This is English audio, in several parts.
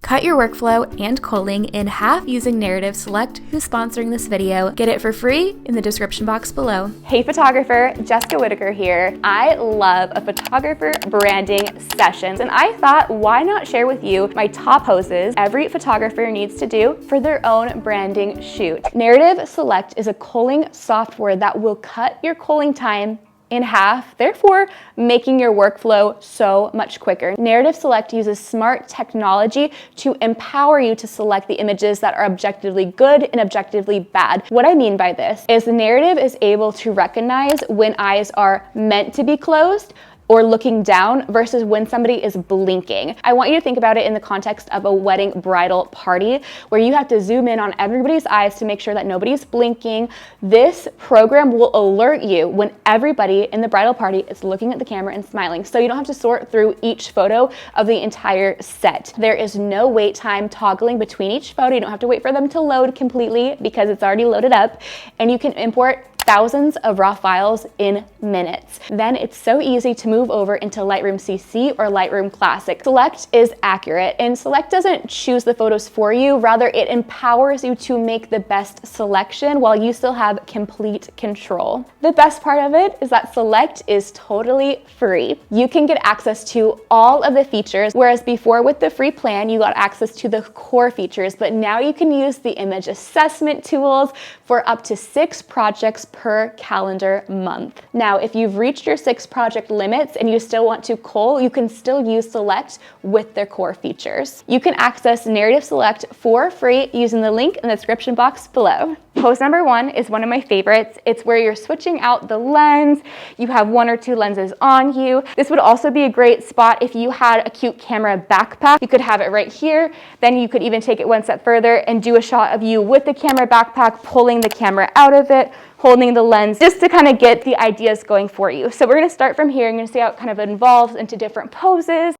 Cut your workflow and culling in half using Narrative Select, who's sponsoring this video. Get it for free in the description box below. Hey photographer, Jessica Whitaker here. I love a photographer branding sessions, and I thought, why not share with you my top poses every photographer needs to do for their own branding shoot. Narrative Select is a culling software that will cut your culling time in half, therefore making your workflow so much quicker. Narrative Select uses smart technology to empower you to select the images that are objectively good and objectively bad. What I mean by this is the Narrative is able to recognize when eyes are meant to be closed or looking down versus when somebody is blinking. I want you to think about it in the context of a wedding bridal party where you have to zoom in on everybody's eyes to make sure that nobody's blinking. This program will alert you when everybody in the bridal party is looking at the camera and smiling, so you don't have to sort through each photo of the entire set. There is no wait time toggling between each photo. You don't have to wait for them to load completely because it's already loaded up, and you can import thousands of raw files in minutes. Then it's so easy to move over into Lightroom CC or Lightroom Classic. Select is accurate, and Select doesn't choose the photos for you, rather it empowers you to make the best selection while you still have complete control. The best part of it is that Select is totally free. You can get access to all of the features, whereas before with the free plan, you got access to the core features, but now you can use the image assessment tools for up to 6 projects per calendar month. Now, if you've reached your 6 project limits and you still want to cull, you can still use Select with their core features. You can access Narrative Select for free using the link in the description box below. Pose number 1 is one of my favorites. It's where you're switching out the lens. You have 1 or 2 lenses on you. This would also be a great spot if you had a cute camera backpack. You could have it right here. Then you could even take it one step further and do a shot of you with the camera backpack, pulling the camera out of it, holding the lens, just to kind of get the ideas going for you. So we're going to start from here. You're going to see how it kind of evolves into different poses.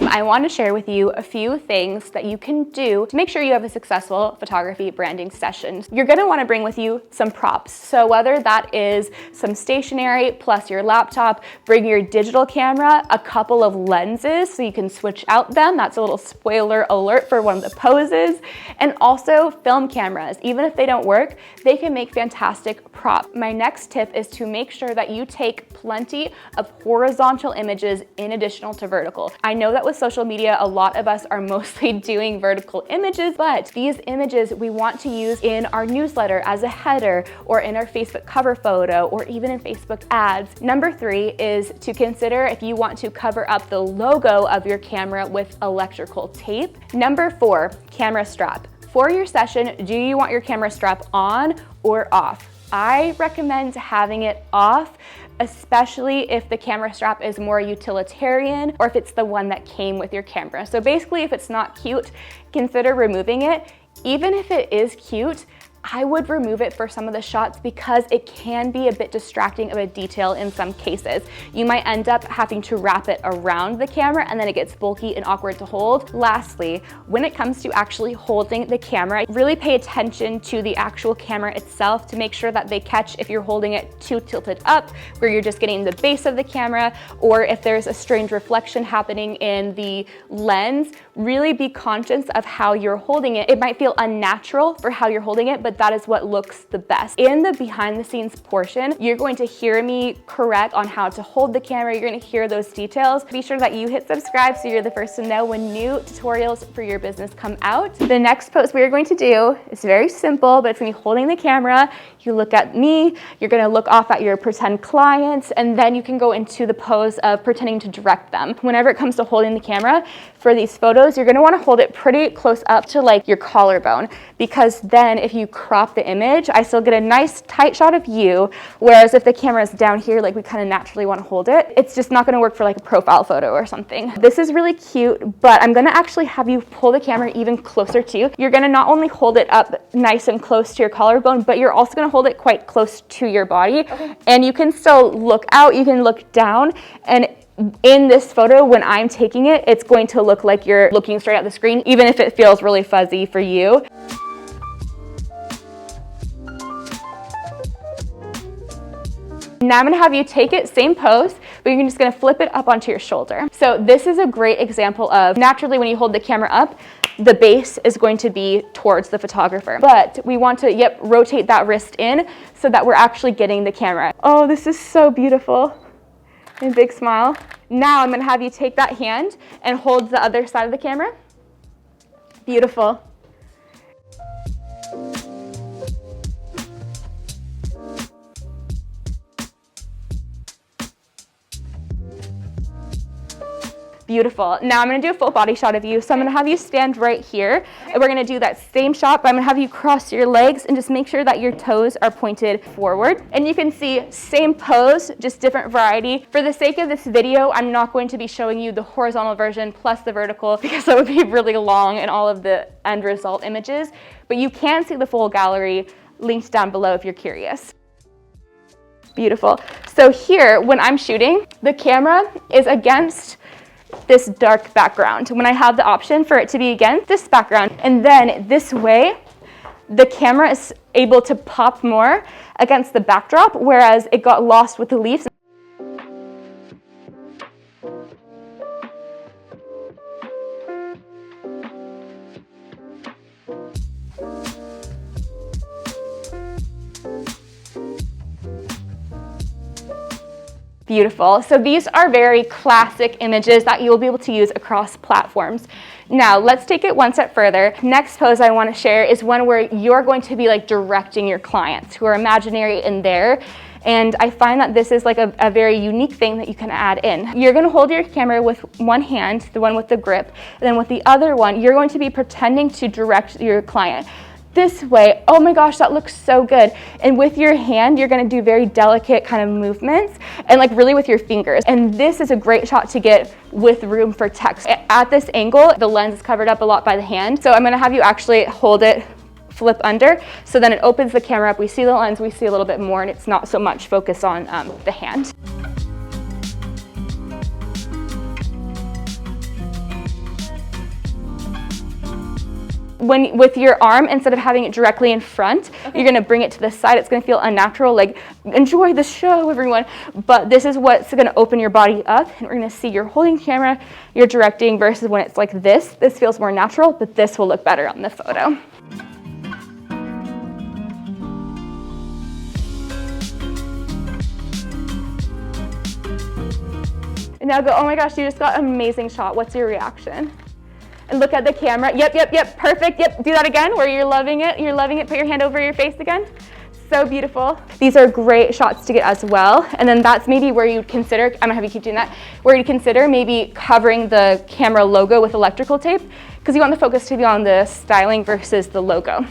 I want to share with you a few things that you can do to make sure you have a successful photography branding session. You're going to want to bring with you some props. So whether that is some stationery plus your laptop, bring your digital camera, a couple of lenses so you can switch out them. That's a little spoiler alert for one of the poses. And also film cameras. Even if they don't work, they can make fantastic props. My next tip is to make sure that you take plenty of horizontal images in addition to vertical. I know that with social media, a lot of us are mostly doing vertical images, but these images we want to use in our newsletter as a header or in our Facebook cover photo or even in Facebook ads. Number 3 is to consider if you want to cover up the logo of your camera with electrical tape. Number 4, camera strap. For your session, do you want your camera strap on or off? I recommend having it off, especially if the camera strap is more utilitarian or if it's the one that came with your camera. So basically, if it's not cute, consider removing it. Even if it is cute, I would remove it for some of the shots because it can be a bit distracting of a detail in some cases. You might end up having to wrap it around the camera and then it gets bulky and awkward to hold. Lastly, when it comes to actually holding the camera, really pay attention to the actual camera itself to make sure that they catch if you're holding it too tilted up, where you're just getting the base of the camera, or if there's a strange reflection happening in the lens. Really be conscious of how you're holding it. It might feel unnatural for how you're holding it, but that is what looks the best. In the behind the scenes portion, you're going to hear me correct on how to hold the camera. You're going to hear those details. Be sure that you hit subscribe so you're the first to know when new tutorials for your business come out. The next pose we are going to do is very simple, but it's going to be holding the camera. You look at me, you're going to look off at your pretend clients, and then you can go into the pose of pretending to direct them. Whenever it comes to holding the camera, for these photos, you're going to want to hold it pretty close up to like your collarbone, because then if you crop the image, I still get a nice tight shot of you, whereas if the camera is down here, like we kind of naturally want to hold it, it's just not going to work for like a profile photo or something. This is really cute, but I'm going to actually have you pull the camera even closer to you. You're going to not only hold it up nice and close to your collarbone, but you're also going to hold it quite close to your body. Okay. And you can still look out, you can look down, and in this photo, when I'm taking it, it's going to look like you're looking straight at the screen, even if it feels really fuzzy for you. Now I'm gonna have you take it, same pose, but you're just gonna flip it up onto your shoulder. So this is a great example of, naturally when you hold the camera up, the base is going to be towards the photographer. But we want to, rotate that wrist in so that we're actually getting the camera. Oh, this is so beautiful. And big smile. Now I'm gonna have you take that hand and hold the other side of the camera. Beautiful. Beautiful. Now I'm going to do a full body shot of you. So I'm going to have you stand right here. And we're going to do that same shot, but I'm going to have you cross your legs and just make sure that your toes are pointed forward. And you can see same pose, just different variety. For the sake of this video, I'm not going to be showing you the horizontal version plus the vertical because that would be really long in all of the end result images. But you can see the full gallery linked down below if you're curious. Beautiful. So here, when I'm shooting, the camera is against this dark background when I have the option for it to be against this background. And then this way, the camera is able to pop more against the backdrop, whereas it got lost with the leaves. Beautiful. So these are very classic images that you'll be able to use across platforms. Now let's take it one step further. Next pose I want to share is one where you're going to be like directing your clients who are imaginary in there. And I find that this is like a very unique thing that you can add in. You're going to hold your camera with one hand, the one with the grip, and then with the other one, you're going to be pretending to direct your client. This way, oh my gosh, that looks so good. And with your hand, you're gonna do very delicate kind of movements and like really with your fingers. And this is a great shot to get with room for text. At this angle, the lens is covered up a lot by the hand. So I'm gonna have you actually hold it, flip under, so then it opens the camera up. We see the lens, we see a little bit more, and it's not so much focus on the hand. With your arm, instead of having it directly in front, you're gonna bring it to the side. It's gonna feel unnatural, like, enjoy the show, everyone. But this is what's gonna open your body up, and we're gonna see you're holding camera, you're directing, versus when it's like this. This feels more natural, but this will look better on the photo. And now go, oh my gosh, you just got an amazing shot. What's your reaction? And look at the camera. Yep, perfect. Yep, do that again where you're loving it. You're loving it. Put your hand over your face again. So beautiful. These are great shots to get as well. And then that's maybe where you'd consider, I'm gonna have you keep doing that, where you consider maybe covering the camera logo with electrical tape, because you want the focus to be on the styling versus the logo.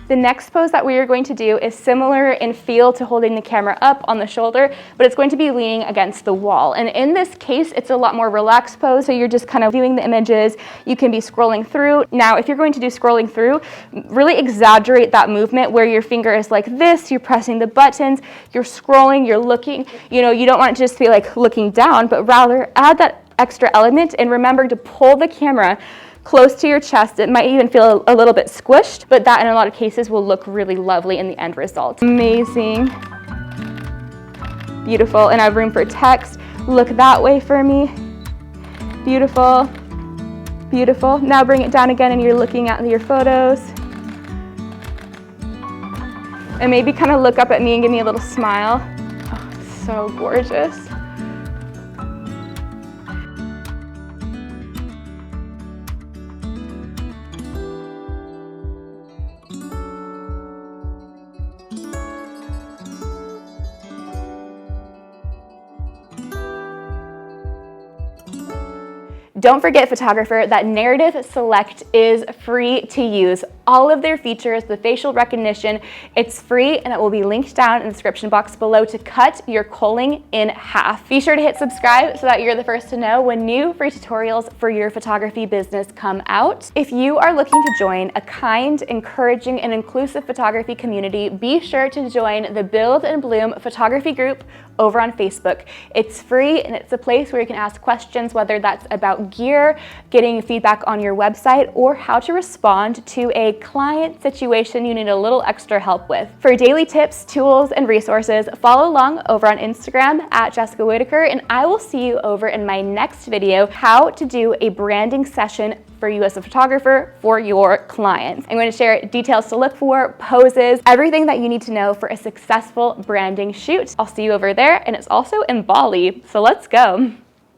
The next pose that we are going to do is similar in feel to holding the camera up on the shoulder, but it's going to be leaning against the wall. And in this case, it's a lot more relaxed pose, so you're just kind of viewing the images. You can be scrolling through. Now, if you're going to do scrolling through, really exaggerate that movement where your finger is like this, you're pressing the buttons, you're scrolling, you're looking. You know, you don't want it to just be like looking down, but rather add that extra element and remember to pull the camera close to your chest. It might even feel a little bit squished, but that in a lot of cases will look really lovely in the end result. Amazing. Beautiful. And I have room for text. Look that way for me. Beautiful. Beautiful. Now bring it down again and you're looking at your photos. And maybe kind of look up at me and give me a little smile. Oh, it's so gorgeous. Don't forget, photographer, that Narrative Select is free to use. All of their features, the facial recognition, it's free, and it will be linked down in the description box below to cut your culling in half. Be sure to hit subscribe so that you're the first to know when new free tutorials for your photography business come out. If you are looking to join a kind, encouraging, and inclusive photography community, be sure to join the Build and Bloom photography group over on Facebook. It's free, and it's a place where you can ask questions, whether that's about gear, getting feedback on your website, or how to respond to a client situation you need a little extra help with. For daily tips, tools, and resources, follow along over on Instagram at Jessica Whitaker, and I will see you over in my next video, how to do a branding session for you as a photographer for your clients. I'm going to share details to look for, poses, everything that you need to know for a successful branding shoot. I'll see you over there, and it's also in Bali, so let's go.